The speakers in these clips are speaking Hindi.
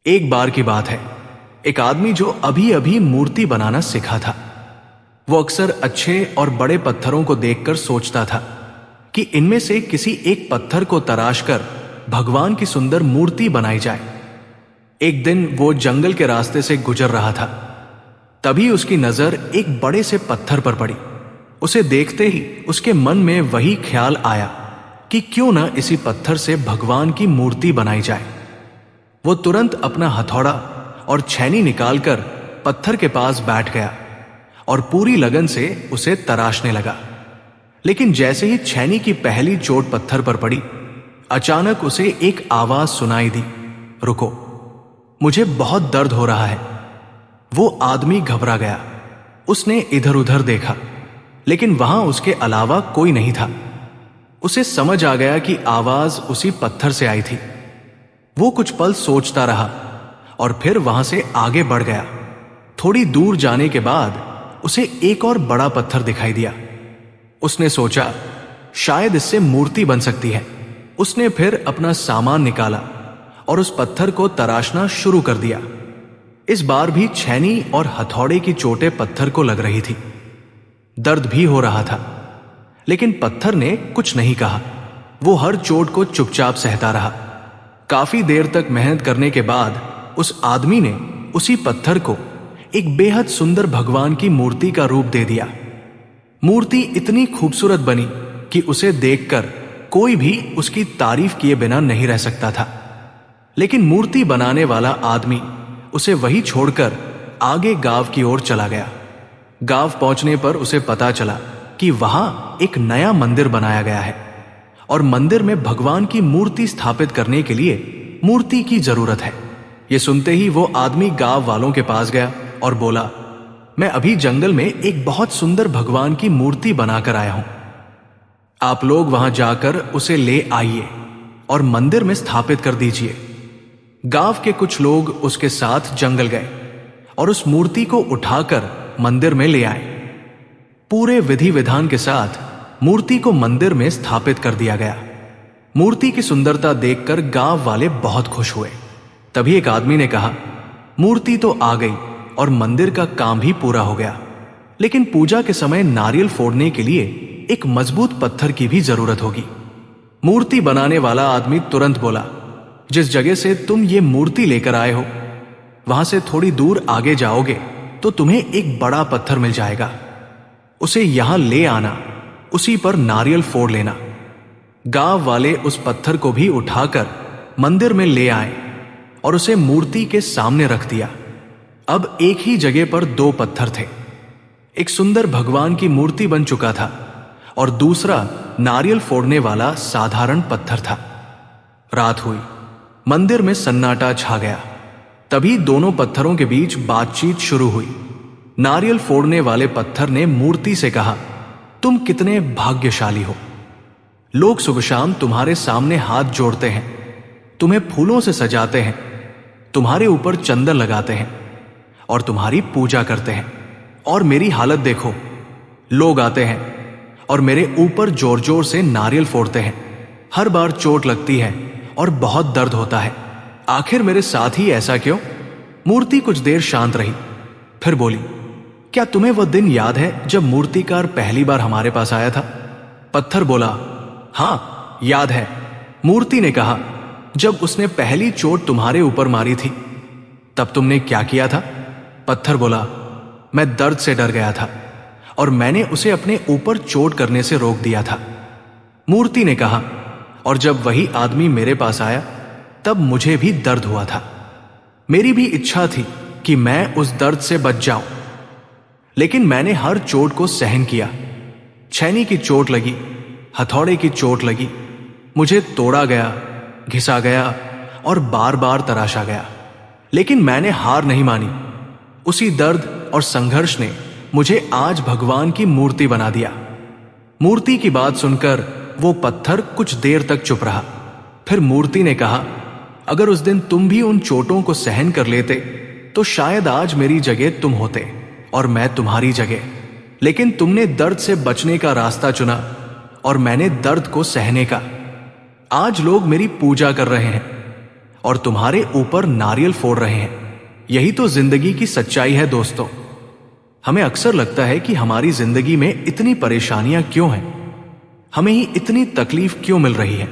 एक बार की बात है, एक आदमी जो अभी अभी मूर्ति बनाना सीखा था, वो अक्सर अच्छे और बड़े पत्थरों को देखकर सोचता था कि इनमें से किसी एक पत्थर को तराश कर भगवान की सुंदर मूर्ति बनाई जाए। एक दिन वो जंगल के रास्ते से गुजर रहा था, तभी उसकी नजर एक बड़े से पत्थर पर पड़ी। उसे देखते ही उसके मन में वही ख्याल आया कि क्यों न इसी पत्थर से भगवान की मूर्ति बनाई जाए। वो तुरंत अपना हथौड़ा और छैनी निकालकर पत्थर के पास बैठ गया और पूरी लगन से उसे तराशने लगा। लेकिन जैसे ही छैनी की पहली चोट पत्थर पर पड़ी, अचानक उसे एक आवाज सुनाई दी, रुको, मुझे बहुत दर्द हो रहा है। वो आदमी घबरा गया। उसने इधर उधर देखा, लेकिन वहां उसके अलावा कोई नहीं था। उसे समझ आ गया कि आवाज उसी पत्थर से आई थी। वो कुछ पल सोचता रहा और फिर वहां से आगे बढ़ गया। थोड़ी दूर जाने के बाद उसे एक और बड़ा पत्थर दिखाई दिया। उसने सोचा, शायद इससे मूर्ति बन सकती है। उसने फिर अपना सामान निकाला और उस पत्थर को तराशना शुरू कर दिया। इस बार भी छैनी और हथौड़े की चोटें पत्थर को लग रही थी। दर्द भी हो रहा था, लेकिन पत्थर ने कुछ नहीं कहा। वो हर चोट को चुपचाप सहता रहा। काफी देर तक मेहनत करने के बाद उस आदमी ने उसी पत्थर को एक बेहद सुंदर भगवान की मूर्ति का रूप दे दिया। मूर्ति इतनी खूबसूरत बनी कि उसे देखकर कोई भी उसकी तारीफ किए बिना नहीं रह सकता था। लेकिन मूर्ति बनाने वाला आदमी उसे वही छोड़कर आगे गांव की ओर चला गया। गांव पहुंचने पर उसे पता चला कि वहां एक नया मंदिर बनाया गया है और मंदिर में भगवान की मूर्ति स्थापित करने के लिए मूर्ति की जरूरत है। यह सुनते ही वो आदमी गांव वालों के पास गया और बोला, मैं अभी जंगल में एक बहुत सुंदर भगवान की मूर्ति बनाकर आया हूं। आप लोग वहां जाकर उसे ले आइए और मंदिर में स्थापित कर दीजिए। गांव के कुछ लोग उसके साथ जंगल गए और उस मूर्ति को उठाकर मंदिर में ले आए। पूरे विधि विधान के साथ मूर्ति को मंदिर में स्थापित कर दिया गया। मूर्ति की सुंदरता देखकर गांव वाले बहुत खुश हुए। तभी एक आदमी ने कहा, मूर्ति तो आ गई और मंदिर का काम भी पूरा हो गया, लेकिन पूजा के समय नारियल फोड़ने के लिए एक मजबूत पत्थर की भी जरूरत होगी। मूर्ति बनाने वाला आदमी तुरंत बोला, जिस जगह से तुम ये मूर्ति लेकर आए हो, वहां से थोड़ी दूर आगे जाओगे तो तुम्हें एक बड़ा पत्थर मिल जाएगा। उसे यहां ले आना, उसी पर नारियल फोड़ लेना। गांव वाले उस पत्थर को भी उठाकर मंदिर में ले आए और उसे मूर्ति के सामने रख दिया। अब एक ही जगह पर दो पत्थर थे। एक सुंदर भगवान की मूर्ति बन चुका था और दूसरा नारियल फोड़ने वाला साधारण पत्थर था। रात हुई, मंदिर में सन्नाटा छा गया। तभी दोनों पत्थरों के बीच बातचीत शुरू हुई। नारियल फोड़ने वाले पत्थर ने मूर्ति से कहा, तुम कितने भाग्यशाली हो। लोग सुबह शाम तुम्हारे सामने हाथ जोड़ते हैं, तुम्हें फूलों से सजाते हैं, तुम्हारे ऊपर चंदन लगाते हैं और तुम्हारी पूजा करते हैं। और मेरी हालत देखो, लोग आते हैं और मेरे ऊपर जोर जोर से नारियल फोड़ते हैं। हर बार चोट लगती है और बहुत दर्द होता है। आखिर मेरे साथ ही ऐसा क्यों? मूर्ति कुछ देर शांत रही, फिर बोली, क्या तुम्हें वह दिन याद है जब मूर्तिकार पहली बार हमारे पास आया था? पत्थर बोला, हां याद है। मूर्ति ने कहा, जब उसने पहली चोट तुम्हारे ऊपर मारी थी तब तुमने क्या किया था? पत्थर बोला, मैं दर्द से डर गया था और मैंने उसे अपने ऊपर चोट करने से रोक दिया था। मूर्ति ने कहा, और जब वही आदमी मेरे पास आया तब मुझे भी दर्द हुआ था। मेरी भी इच्छा थी कि मैं उस दर्द से बच जाऊं, लेकिन मैंने हर चोट को सहन किया। छैनी की चोट लगी, हथौड़े की चोट लगी, मुझे तोड़ा गया, घिसा गया और बार बार तराशा गया, लेकिन मैंने हार नहीं मानी। उसी दर्द और संघर्ष ने मुझे आज भगवान की मूर्ति बना दिया। मूर्ति की बात सुनकर वो पत्थर कुछ देर तक चुप रहा। फिर मूर्ति ने कहा, अगर उस दिन तुम भी उन चोटों को सहन कर लेते तो शायद आज मेरी जगह तुम होते और मैं तुम्हारी जगह। लेकिन तुमने दर्द से बचने का रास्ता चुना और मैंने दर्द को सहने का। आज लोग मेरी पूजा कर रहे हैं और तुम्हारे ऊपर नारियल फोड़ रहे हैं। यही तो जिंदगी की सच्चाई है दोस्तों। हमें अक्सर लगता है कि हमारी जिंदगी में इतनी परेशानियां क्यों हैं, हमें ही इतनी तकलीफ क्यों मिल रही है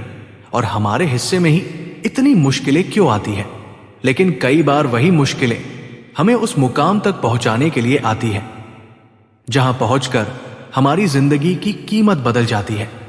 और हमारे हिस्से में ही इतनी मुश्किलें क्यों आती हैं। लेकिन कई बार वही मुश्किलें हमें उस मुकाम तक पहुंचाने के लिए आती है जहां पहुंचकर हमारी जिंदगी की कीमत बदल जाती है।